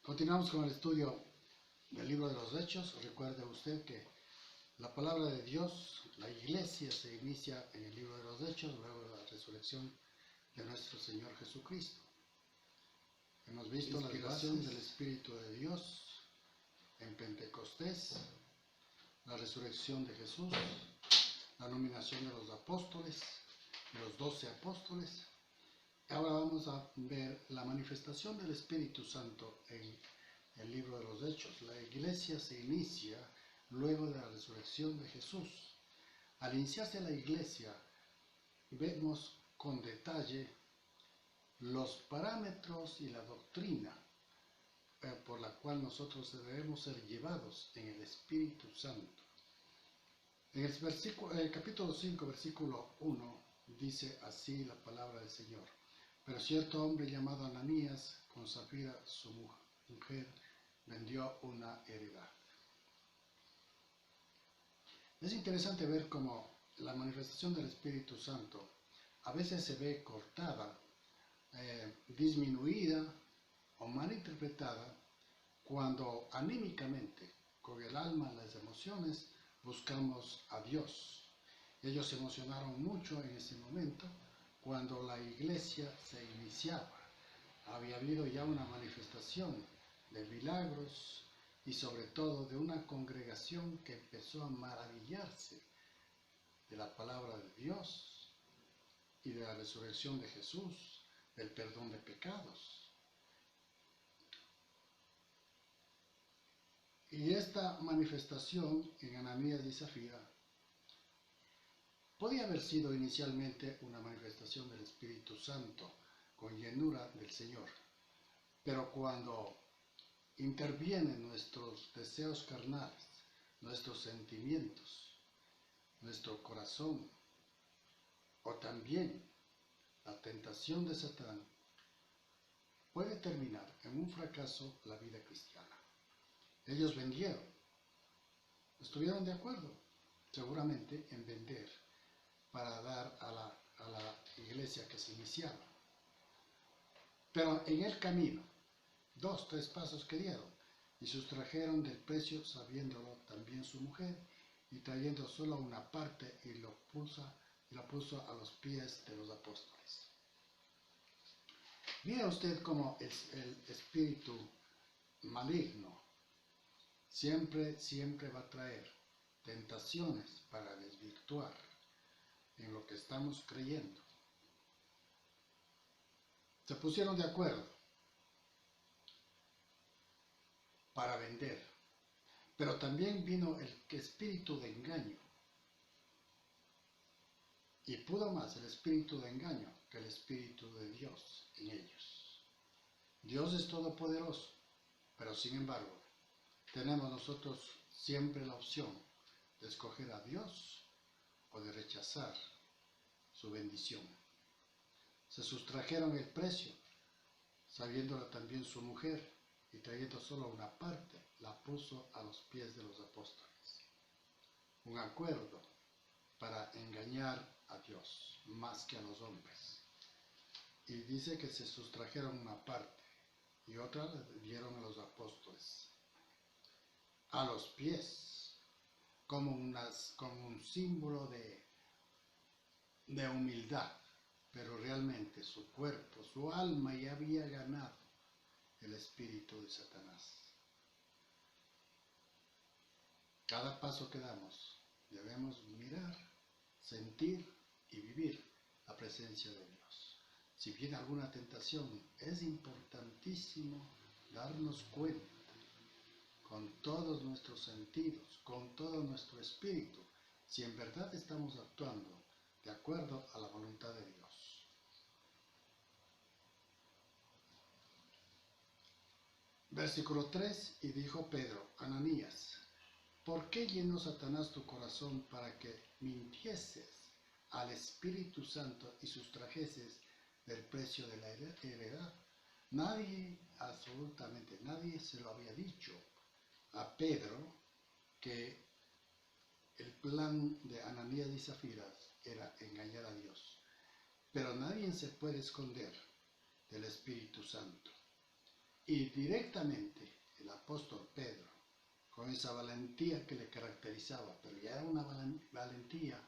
Continuamos con el estudio del libro de los Hechos. Recuerde usted que la palabra de Dios, la iglesia se inicia en el libro de los Hechos, luego de la resurrección de nuestro Señor Jesucristo. Hemos visto la inspiración del Espíritu de Dios en Pentecostés, la resurrección de Jesús, la nominación de los apóstoles, de los 12 apóstoles. Ahora vamos a ver la manifestación del Espíritu Santo en el libro de los Hechos. La iglesia se inicia luego de la resurrección de Jesús. Al iniciarse la iglesia, vemos con detalle los parámetros y la doctrina por la cual nosotros debemos ser llevados en el Espíritu Santo. En el capítulo 5, versículo 1, dice así la palabra del Señor. Pero cierto hombre llamado Ananías, con Safira su mujer, vendió una heredad. Es interesante ver cómo la manifestación del Espíritu Santo a veces se ve cortada, disminuida o malinterpretada cuando anímicamente, con el alma, las emociones, buscamos a Dios. Ellos se emocionaron mucho en ese momento cuando la iglesia se iniciaba. Había habido ya una manifestación de milagros y sobre todo de una congregación que empezó a maravillarse de la palabra de Dios y de la resurrección de Jesús, del perdón de pecados. Y esta manifestación en Ananías y Zafira podía haber sido inicialmente una manifestación del Espíritu Santo con llenura del Señor, pero cuando intervienen nuestros deseos carnales, nuestros sentimientos, nuestro corazón, o también la tentación de Satán, puede terminar en un fracaso la vida cristiana. Ellos vendieron, estuvieron de acuerdo, seguramente, en vender para dar a la iglesia que se iniciaba. Pero en el camino, 2, 3 pasos que dieron, y sustrajeron del precio, sabiéndolo también su mujer, y trayendo solo una parte, y la puso a los pies de los apóstoles. Mira usted cómo es el espíritu maligno. Siempre va a traer tentaciones para desvirtuar en lo que estamos creyendo. Se pusieron de acuerdo para vender, pero también vino el espíritu de engaño, y pudo más el espíritu de engaño que el espíritu de Dios en ellos. Dios es todopoderoso, pero sin embargo tenemos nosotros siempre la opción de escoger a Dios o de rechazar su bendición. Se sustrajeron el precio, sabiéndolo también su mujer, y trayendo solo una parte, la puso a los pies de los apóstoles. Un acuerdo para engañar a Dios más que a los hombres. Y dice que se sustrajeron una parte y otra la dieron a los apóstoles. A los pies, como un símbolo de humildad, pero realmente su cuerpo, su alma ya había ganado el espíritu de Satanás. Cada paso que damos debemos mirar, sentir y vivir la presencia de Dios. Si viene alguna tentación, es importantísimo darnos cuenta con todos nuestros sentidos, con todo nuestro espíritu, si en verdad estamos actuando de acuerdo a la voluntad de Dios. Versículo 3, y dijo Pedro, Ananías, ¿por qué llenó Satanás tu corazón para que mintieses al Espíritu Santo y sustrajeses del precio de la heredad? Nadie, absolutamente nadie, se lo había dicho a Pedro que el plan de Ananías y Zafira era engañar a Dios. Pero nadie se puede esconder del Espíritu Santo. Y directamente el apóstol Pedro, con esa valentía que le caracterizaba, pero ya era una valentía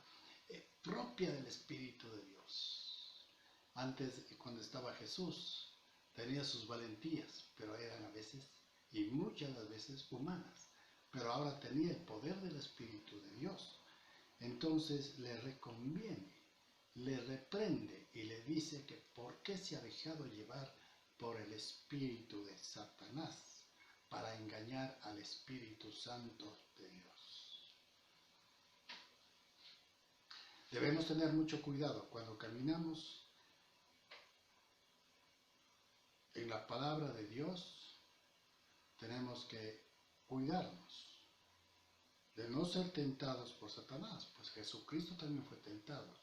propia del Espíritu de Dios. Antes, cuando estaba Jesús, tenía sus valentías, pero eran a veces, y muchas de las veces, humanas. Pero ahora tenía el poder del Espíritu de Dios. Entonces le reconviene, le reprende y le dice que por qué se ha dejado llevar por el espíritu de Satanás para engañar al Espíritu Santo de Dios. Debemos tener mucho cuidado cuando caminamos en la palabra de Dios. Tenemos que cuidarnos de no ser tentados por Satanás, pues Jesucristo también fue tentado.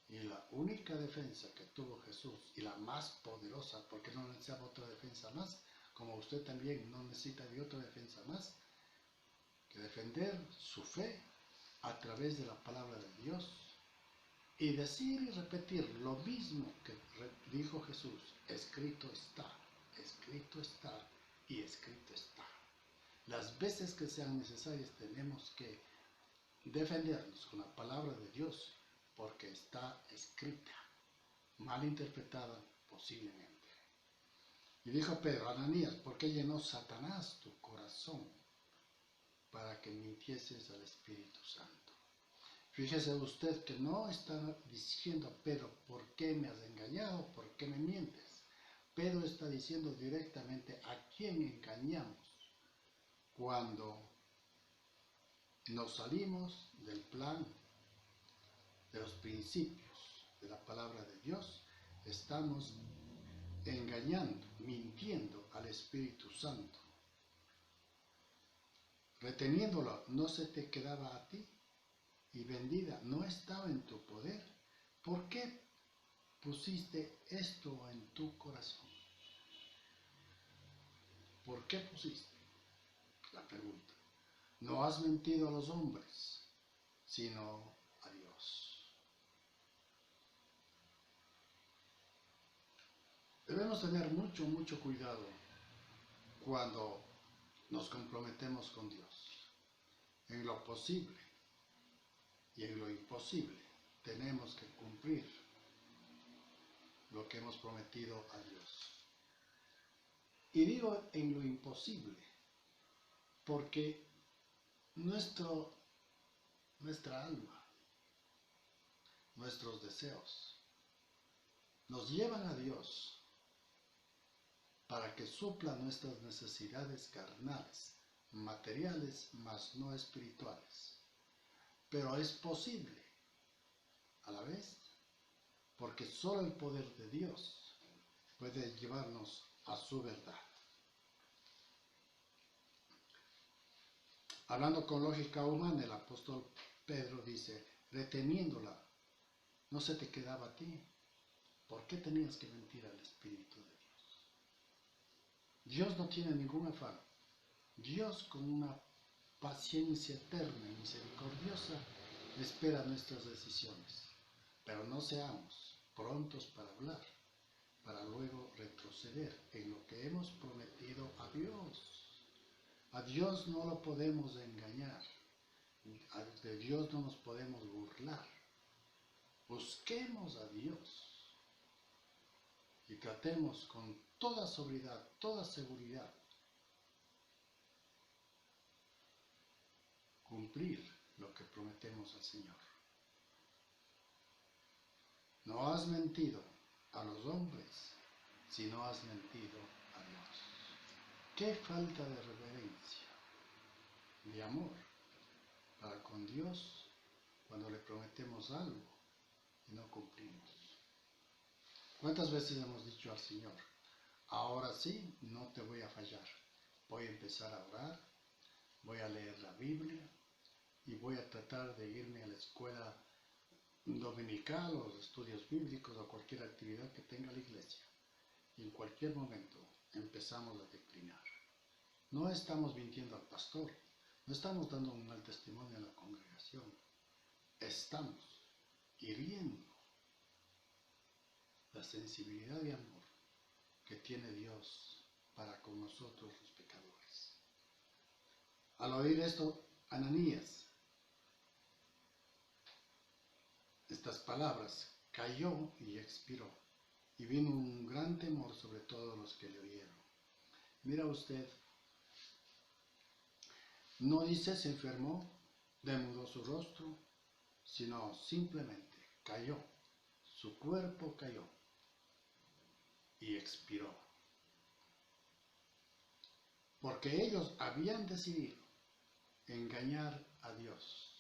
Y la única defensa que tuvo Jesús, y la más poderosa, porque no necesitaba otra defensa más, como usted también no necesita de otra defensa más, que defender su fe a través de la palabra de Dios, y decir y repetir lo mismo que dijo Jesús: escrito está, y escrito está. Las veces que sean necesarias tenemos que defendernos con la palabra de Dios, porque está escrita, mal interpretada posiblemente. Y dijo Pedro: Ananías, ¿por qué llenó Satanás tu corazón para que mintieses al Espíritu Santo? Fíjese usted que no está diciendo a Pedro: ¿por qué me has engañado? ¿Por qué me mientes? Pedro está diciendo directamente a quién engañamos cuando nos salimos del plan, de los principios de la palabra de Dios. Estamos engañando, mintiendo al Espíritu Santo. Reteniéndolo, no se te quedaba a ti, y vendida no estaba en tu poder. ¿Por qué pusiste esto en tu corazón? ¿Por qué pusiste? La pregunta. No has mentido a los hombres, sino a Dios. Debemos tener mucho cuidado cuando nos comprometemos con Dios. En lo posible y en lo imposible tenemos que cumplir lo que hemos prometido a Dios. Y digo en lo imposible porque nuestra alma, nuestros deseos, nos llevan a Dios para que supla nuestras necesidades carnales, materiales, mas no espirituales. Pero es posible a la vez, porque solo el poder de Dios puede llevarnos a su verdad. Hablando con lógica humana, el apóstol Pedro dice: reteniéndola, no se te quedaba a ti. ¿Por qué tenías que mentir al Espíritu de Dios? Dios no tiene ningún afán. Dios, con una paciencia eterna y misericordiosa, espera nuestras decisiones. Pero no seamos prontos para hablar, para luego retroceder en lo que hemos prometido a Dios. A Dios no lo podemos engañar, de Dios no nos podemos burlar. Busquemos a Dios y tratemos con toda sobriedad, toda seguridad, cumplir lo que prometemos al Señor. No has mentido a los hombres, sino has mentido a Dios. Qué falta de reverencia, de amor para con Dios cuando le prometemos algo y no cumplimos. ¿Cuántas veces hemos dicho al Señor: ahora sí, no te voy a fallar, voy a empezar a orar, voy a leer la Biblia y voy a tratar de irme a la escuela dominical o los estudios bíblicos o cualquier actividad que tenga la iglesia? Y en cualquier momento empezamos a declinar. No estamos mintiendo al pastor, no estamos dando un mal testimonio a la congregación, estamos hiriendo la sensibilidad de amor que tiene Dios para con nosotros los pecadores. Al oír esto, Ananías, estas palabras, cayó y expiró, y vino un gran temor sobre todos los que le oyeron. Mira usted, no dice se enfermó, demudó su rostro, sino simplemente cayó, su cuerpo cayó y expiró. Porque ellos habían decidido engañar a Dios.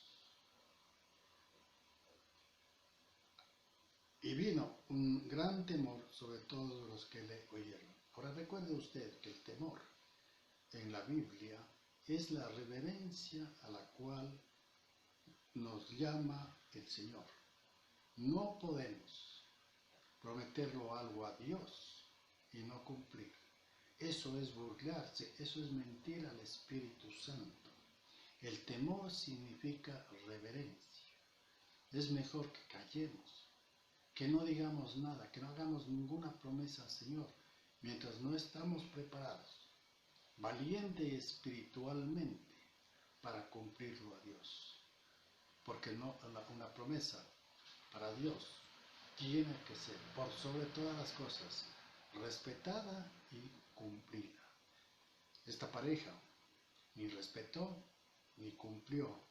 Y vino un gran temor sobre todos los que le oyeron. Ahora recuerde usted que el temor en la Biblia es la reverencia a la cual nos llama el Señor. No podemos prometerlo algo a Dios y no cumplir. Eso es burlarse, eso es mentir al Espíritu Santo. El temor significa reverencia. Es mejor que callemos, que no digamos nada, que no hagamos ninguna promesa al Señor mientras no estamos preparados, valiente espiritualmente, para cumplirlo a Dios. Porque una promesa para Dios tiene que ser, por sobre todas las cosas, respetada y cumplida. Esta pareja ni respetó ni cumplió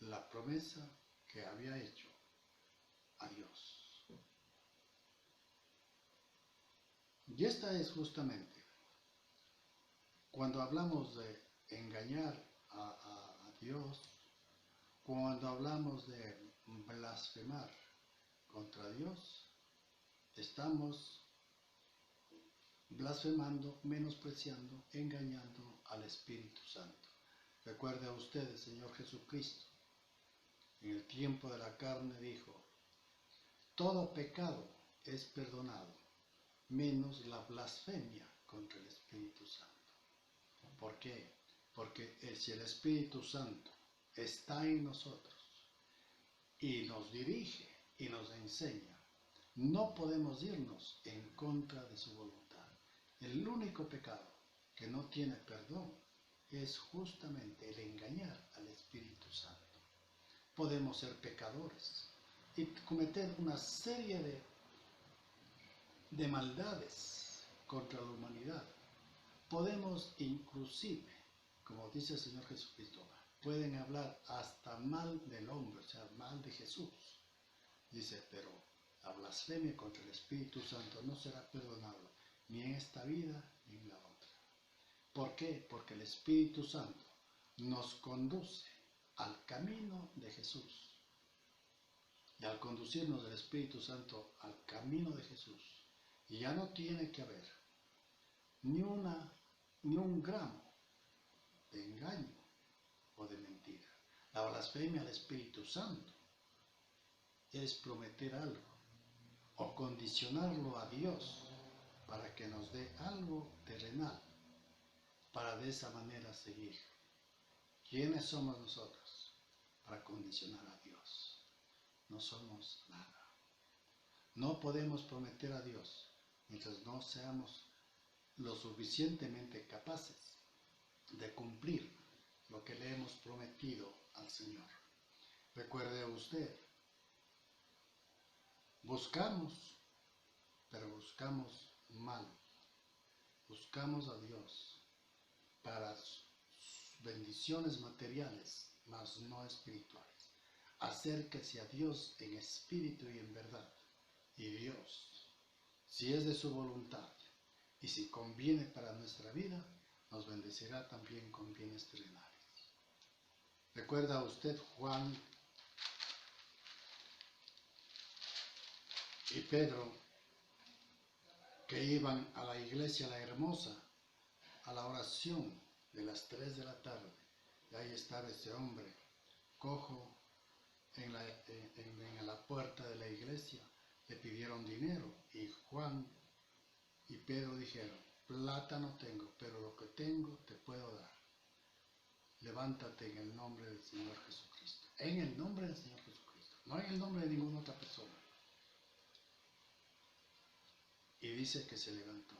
la promesa que había hecho a Dios. Y esta es justamente cuando hablamos de engañar a Dios, cuando hablamos de blasfemar contra Dios, estamos blasfemando, menospreciando, engañando al Espíritu Santo. Recuerde a usted, el Señor Jesucristo, en el tiempo de la carne dijo, todo pecado es perdonado, menos la blasfemia contra el Espíritu Santo. ¿Por qué? Porque si el Espíritu Santo está en nosotros y nos dirige y nos enseña, no podemos irnos en contra de su voluntad. El único pecado que no tiene perdón es justamente el engañar al Espíritu Santo. Podemos ser pecadores y cometer una serie de maldades contra la humanidad. Podemos inclusive, como dice el Señor Jesucristo, pueden hablar hasta mal del hombre, o sea, mal de Jesús. Dice, pero la blasfemia contra el Espíritu Santo no será perdonada, ni en esta vida ni en la otra. ¿Por qué? Porque el Espíritu Santo nos conduce al camino de Jesús. Y al conducirnos el Espíritu Santo al camino de Jesús, ya no tiene que haber ni un gramo de engaño o de mentira. La blasfemia al Espíritu Santo es prometer algo o condicionarlo a Dios para que nos dé algo terrenal, para de esa manera seguir. ¿Quiénes somos nosotros para condicionar a Dios? No somos nada. No podemos prometer a Dios mientras no seamos lo suficientemente capaces de cumplir lo que le hemos prometido al Señor. Recuerde usted, buscamos, pero buscamos mal. Buscamos a Dios para bendiciones materiales, mas no espirituales. Acérquese a Dios en espíritu y en verdad. Y Dios, si es de su voluntad y si conviene para nuestra vida, nos bendecirá también con bienes terrenales. ¿Recuerda usted Juan y Pedro que iban a la iglesia La Hermosa, a la oración de las 3 de la tarde? Y ahí estaba este hombre cojo en la puerta de la iglesia. Le pidieron dinero y Juan y Pedro dijeron, plata no tengo, pero lo que tengo te puedo dar. Levántate en el nombre del Señor Jesucristo. En el nombre del Señor Jesucristo, no en el nombre de ninguna otra persona. Y dice que se levantó.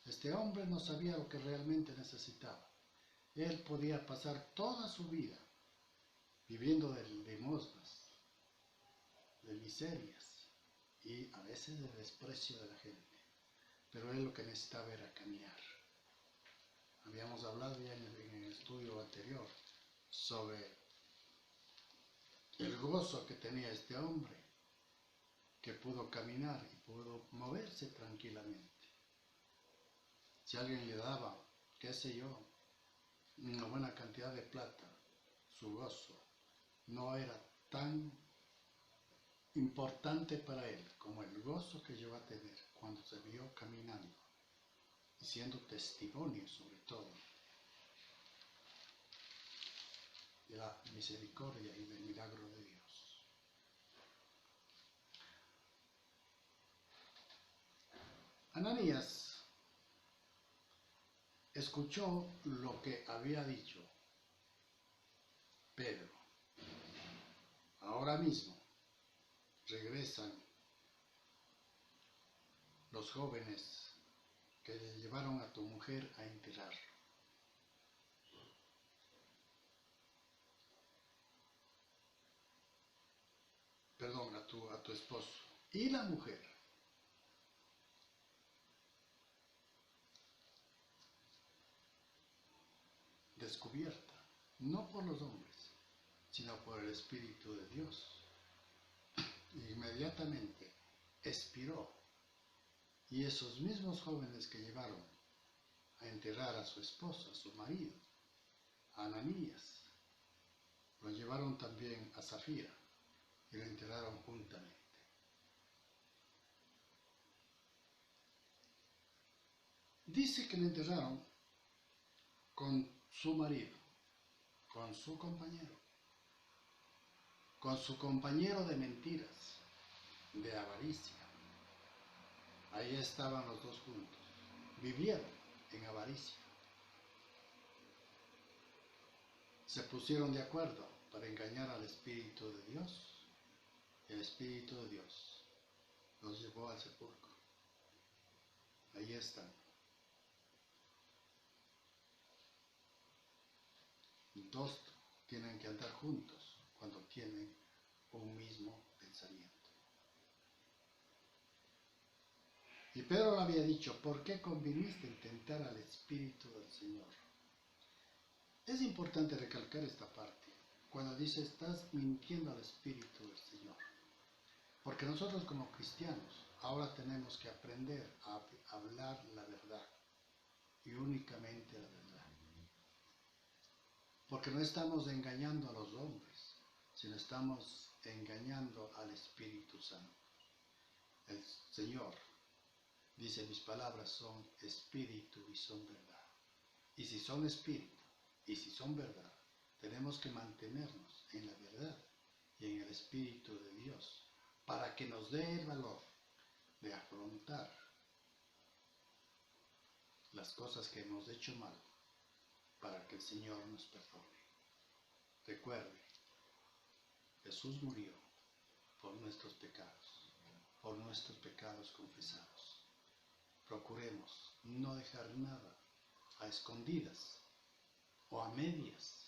Este hombre no sabía lo que realmente necesitaba. Él podía pasar toda su vida viviendo de limosnas, de miserias y a veces de desprecio de la gente. Pero él lo que necesitaba era caminar. Habíamos hablado ya en el estudio anterior sobre el gozo que tenía este hombre, que pudo caminar y pudo moverse tranquilamente. Si alguien le daba, qué sé yo, una buena cantidad de plata, su gozo no era tan importante para él como el gozo que llegó a tener cuando se vio caminando y siendo testimonio sobre todo de la misericordia y del milagro de Dios. Ananías escuchó lo que había dicho Pedro. Ahora mismo regresan los jóvenes que le llevaron a tu mujer a enterrar. Perdón, a tu esposo. Y la mujer descubierta, no por los hombres, sino por el Espíritu de Dios. Inmediatamente expiró. Y esos mismos jóvenes que llevaron a enterrar a su esposa, a su marido, a Ananías, lo llevaron también a Zafira y lo enterraron juntamente. Dice que lo enterraron con su marido, con su compañero de mentiras, de avaricia. Ahí estaban los dos juntos, vivieron en avaricia. Se pusieron de acuerdo para engañar al Espíritu de Dios. El Espíritu de Dios los llevó al sepulcro. Ahí están. Dos tienen que andar juntos cuando tienen un mismo pensamiento. Y Pedro le había dicho, ¿por qué conviniste en tentar al Espíritu del Señor? Es importante recalcar esta parte, cuando dice, estás mintiendo al Espíritu del Señor. Porque nosotros como cristianos ahora tenemos que aprender a hablar la verdad, y únicamente la verdad. Porque no estamos engañando a los hombres, sino estamos engañando al Espíritu Santo. El Señor dice, mis palabras son espíritu y son verdad. Y si son espíritu y si son verdad, tenemos que mantenernos en la verdad y en el Espíritu de Dios para que nos dé el valor de afrontar las cosas que hemos hecho mal, para que el Señor nos perdone. Recuerde, Jesús murió por nuestros pecados confesados. Procuremos no dejar nada a escondidas o a medias,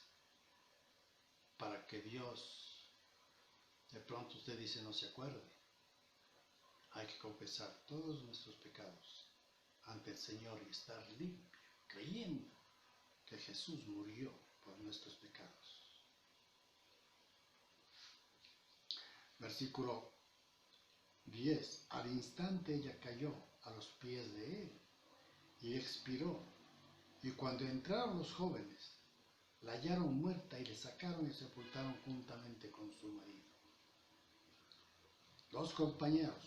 para que Dios, de pronto usted dice, no se acuerde. Hay que confesar todos nuestros pecados ante el Señor y estar limpio, creyendo que Jesús murió por nuestros pecados. Versículo 10. Al instante ella cayó a los pies de él y expiró. Y cuando entraron los jóvenes, la hallaron muerta y le sacaron y sepultaron juntamente con su marido. Dos compañeros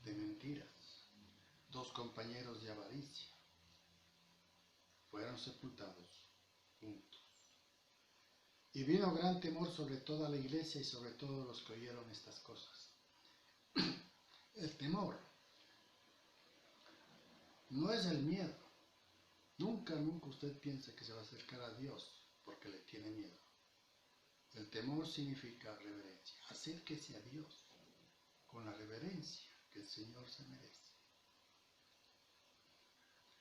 de mentiras, dos compañeros de avaricia, fueron sepultados juntos. Y vino gran temor sobre toda la iglesia y sobre todos los que oyeron estas cosas. El temor no es el miedo. Nunca usted piense que se va a acercar a Dios porque le tiene miedo. El temor significa reverencia. Acérquese a Dios con la reverencia que el Señor se merece.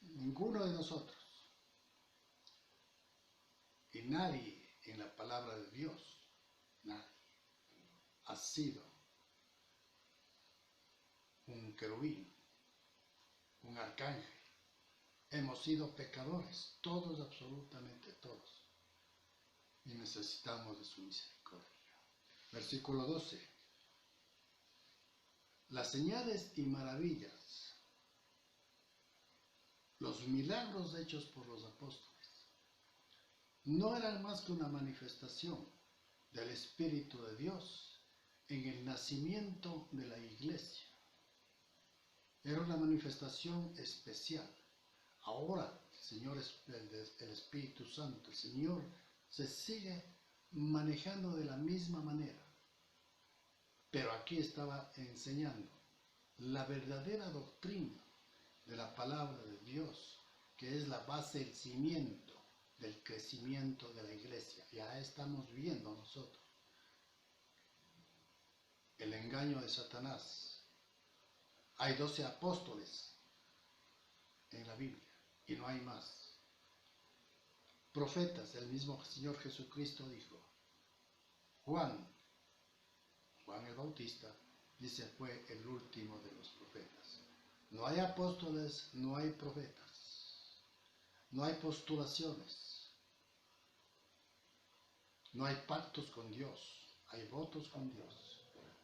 ninguno de nosotros y nadie en la palabra de Dios, nadie, ha sido un querubín, un arcángel. Hemos sido pecadores, todos, absolutamente todos, y necesitamos de su misericordia. Versículo 12. Las señales y maravillas, los milagros hechos por los apóstoles, no eran más que una manifestación del Espíritu de Dios en el nacimiento de la iglesia. Era una manifestación especial. Ahora, Señor, el Espíritu Santo, el Señor se sigue manejando de la misma manera. Pero aquí estaba enseñando la verdadera doctrina de la palabra de Dios, que es la base, el cimiento del crecimiento de la iglesia. Ya estamos viendo nosotros el engaño de Satanás. Hay 12 apóstoles en la Biblia y no hay más. Profetas, el mismo Señor Jesucristo dijo. Juan el Bautista, dice, fue el último de los profetas. No hay apóstoles, no hay profetas, no hay postulaciones, no hay pactos con Dios, hay votos con Dios.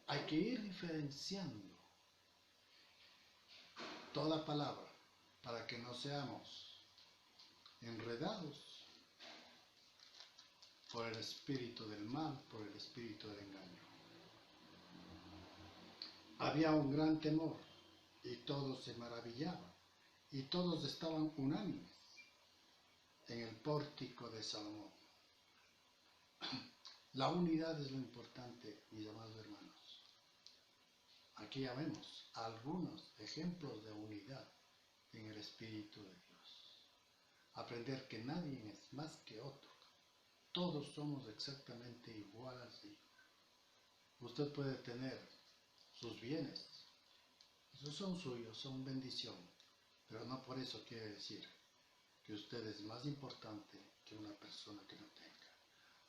Hay que ir diferenciando toda palabra para que no seamos enredados por el espíritu del mal, por el espíritu del engaño. Había un gran temor y todos se maravillaban y todos estaban unánimes en el pórtico de Salomón. La unidad es lo importante, mis amados hermanos. Aquí ya vemos algunos ejemplos de unidad en el Espíritu de Dios. Aprender que nadie es más que otro. Todos somos exactamente iguales. Usted puede tener sus bienes, esos son suyos, son bendición, pero no por eso quiere decir que usted es más importante que una persona que no tenga.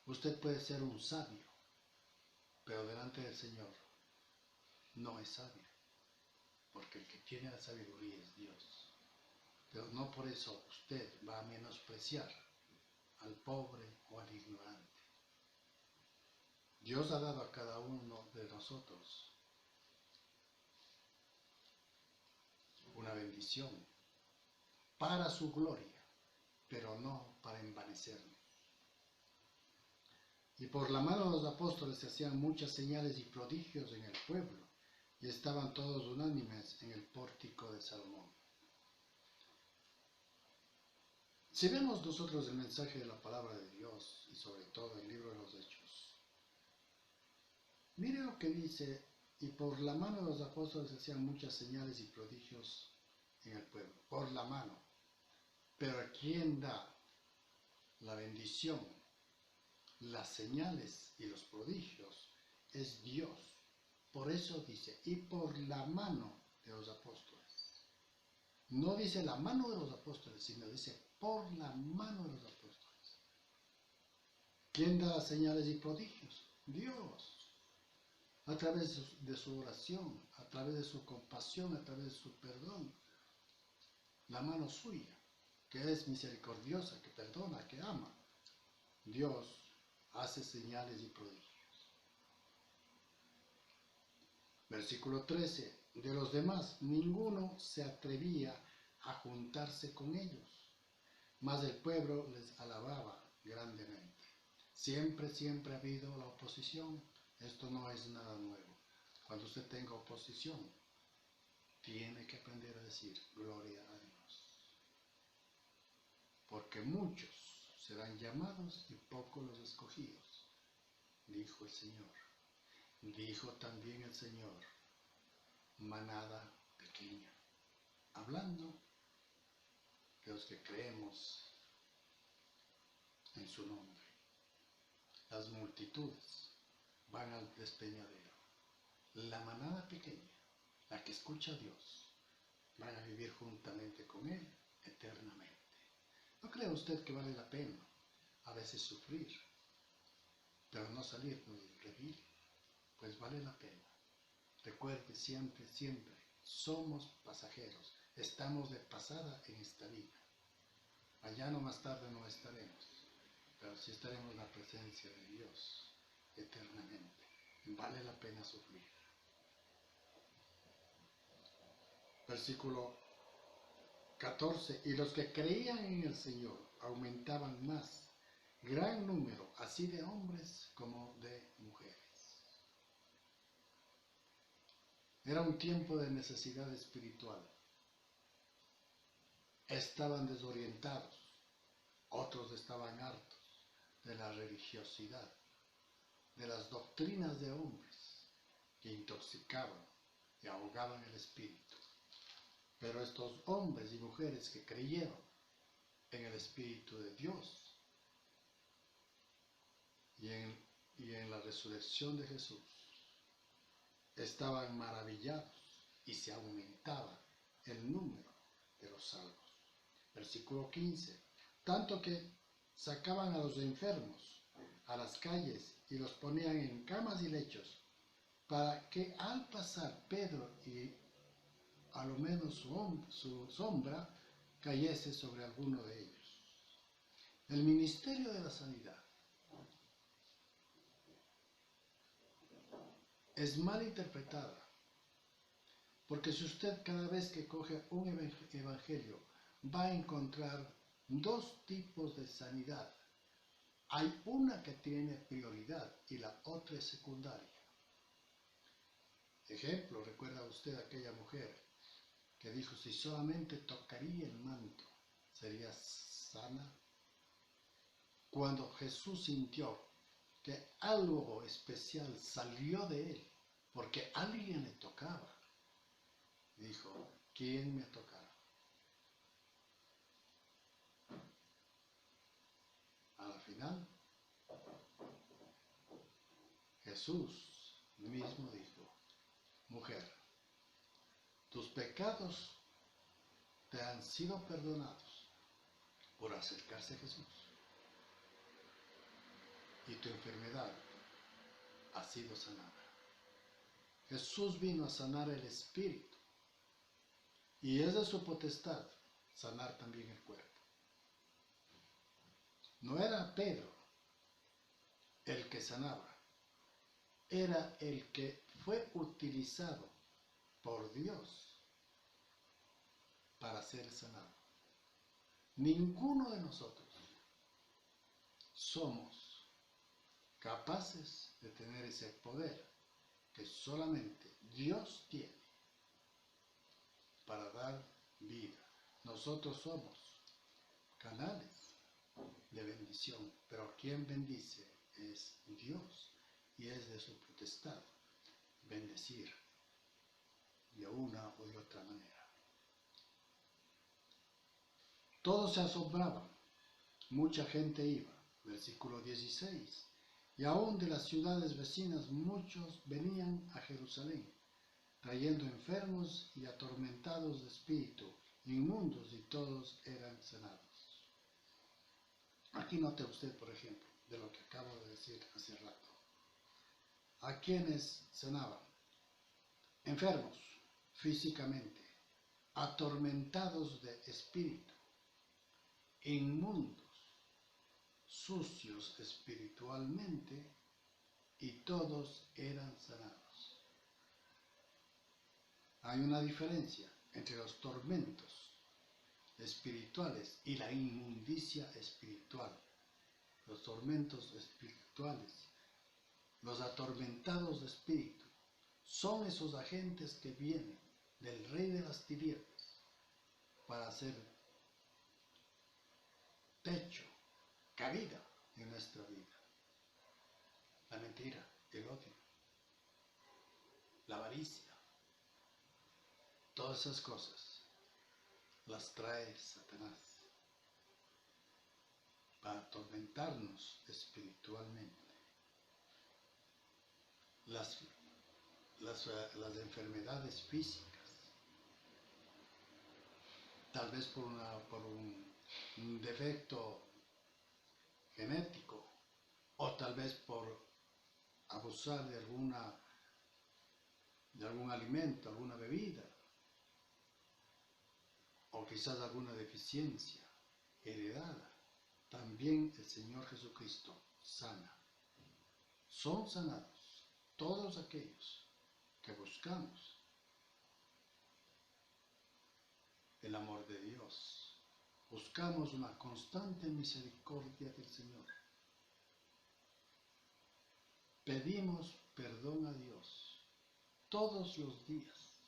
Usted puede ser un sabio, pero delante del Señor no es sabio, porque el que tiene la sabiduría es Dios. Pero no por eso usted va a menospreciar al pobre o al ignorante. Dios ha dado a cada uno de nosotros una bendición para su gloria, pero no para envanecernos. Y por la mano de los apóstoles se hacían muchas señales y prodigios en el pueblo, y estaban todos unánimes en el pórtico de Salomón. Si vemos nosotros el mensaje de la palabra de Dios, y sobre todo el libro de los Hechos, mire lo que dice, y por la mano de los apóstoles se hacían muchas señales y prodigios en el pueblo, por la mano. Pero ¿quién da la bendición, las señales y los prodigios? Es Dios. Por eso dice, y por la mano de los apóstoles. No dice la mano de los apóstoles, sino dice por la mano de los apóstoles. ¿Quién da las señales y prodigios? Dios. A través de su oración, a través de su compasión, a través de su perdón. La mano suya, que es misericordiosa, que perdona, que ama. Dios hace señales y prodigios. Versículo 13. De los demás, ninguno se atrevía a juntarse con ellos, mas el pueblo les alababa grandemente. Siempre ha habido la oposición. Esto no es nada nuevo. Cuando usted tenga oposición, tiene que aprender a decir gloria a Dios. Porque muchos serán llamados y pocos los escogidos, dijo el Señor. Dijo también el Señor, manada pequeña, hablando de los que creemos en su nombre. Las multitudes van al despeñadero. La manada pequeña, la que escucha a Dios, van a vivir juntamente con Él eternamente. ¿No cree usted que vale la pena a veces sufrir, pero no salir del redil? Pues vale la pena. Recuerde siempre, siempre, somos pasajeros, estamos de pasada en esta vida. Allá no más tarde no estaremos, pero sí estaremos en la presencia de Dios eternamente. Vale la pena sufrir. Versículo 14. Y los que creían en el Señor aumentaban más, gran número, así de hombres como de mujeres. Era un tiempo de necesidad espiritual. Estaban desorientados, otros estaban hartos de la religiosidad, de las doctrinas de hombres que intoxicaban y ahogaban el espíritu. Pero estos hombres y mujeres que creyeron en el Espíritu de Dios y en la resurrección de Jesús, estaban maravillados y se aumentaba el número de los salvos. Versículo 15. Tanto que sacaban a los enfermos a las calles y los ponían en camas y lechos, para que al pasar Pedro y a lo menos su sombra cayese sobre alguno de ellos. El ministerio de la sanidad es mal interpretada, porque si usted cada vez que coge un evangelio va a encontrar dos tipos de sanidad. Hay una que tiene prioridad y la otra es secundaria. Ejemplo, ¿recuerda usted aquella mujer que dijo si solamente tocaría el manto sería sana? Cuando Jesús sintió que algo especial salió de él, porque alguien le tocaba, dijo, ¿quién me tocará? A la final, Jesús mismo dijo, mujer, tus pecados te han sido perdonados por acercarse a Jesús. Y tu enfermedad ha sido sanada. Jesús vino a sanar el espíritu y es de su potestad sanar también el cuerpo. No era Pedro el que sanaba, era el que fue utilizado por Dios para ser sanado. Ninguno de nosotros somos capaces de tener ese poder que solamente Dios tiene para dar vida. Nosotros somos canales de bendición, pero quien bendice es Dios y es de su potestad bendecir de una o de otra manera. Todos se asombraban, mucha gente iba, versículo 16, y aún de las ciudades vecinas muchos venían a Jerusalén, trayendo enfermos y atormentados de espíritu, inmundos, y todos eran sanados. Aquí note usted, por ejemplo, de lo que acabo de decir hace rato. ¿A quiénes sanaban? Enfermos físicamente, atormentados de espíritu, inmundos, sucios espiritualmente, y todos eran sanados. Hay una diferencia entre los tormentos espirituales y la inmundicia espiritual. Los tormentos espirituales, los atormentados de espíritu, son esos agentes que vienen del rey de las tinieblas para hacer techo, cabida en nuestra vida. La mentira, el odio, la avaricia, todas esas cosas las trae Satanás para atormentarnos espiritualmente. Las enfermedades físicas tal vez por un defecto genético, o tal vez por abusar de algún alimento, alguna bebida, o quizás alguna deficiencia heredada. También el Señor Jesucristo sana. Son sanados todos aquellos que buscamos el amor de Dios. Buscamos una constante misericordia del Señor. Pedimos perdón a Dios todos los días,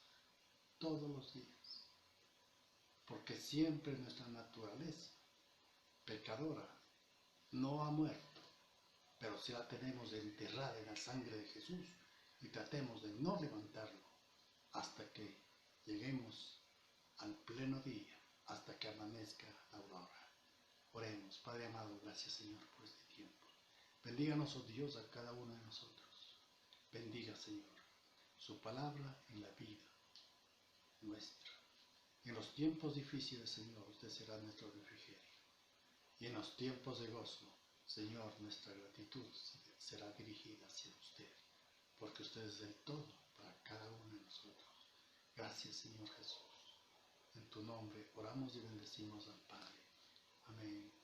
porque siempre nuestra naturaleza pecadora no ha muerto, pero si la tenemos enterrada en la sangre de Jesús y tratemos de no levantarlo hasta que lleguemos al pleno día, hasta que amanezca la aurora. Oremos. Padre amado, gracias Señor por este tiempo. Bendíganos, oh Dios, a cada uno de nosotros. Bendiga, Señor, su palabra en la vida nuestra. En los tiempos difíciles, Señor, usted será nuestro refrigerio. Y en los tiempos de gozo, Señor, nuestra gratitud será dirigida hacia usted, porque usted es del todo para cada uno de nosotros. Gracias, Señor Jesús. En tu nombre oramos y bendecimos al Padre. Amén.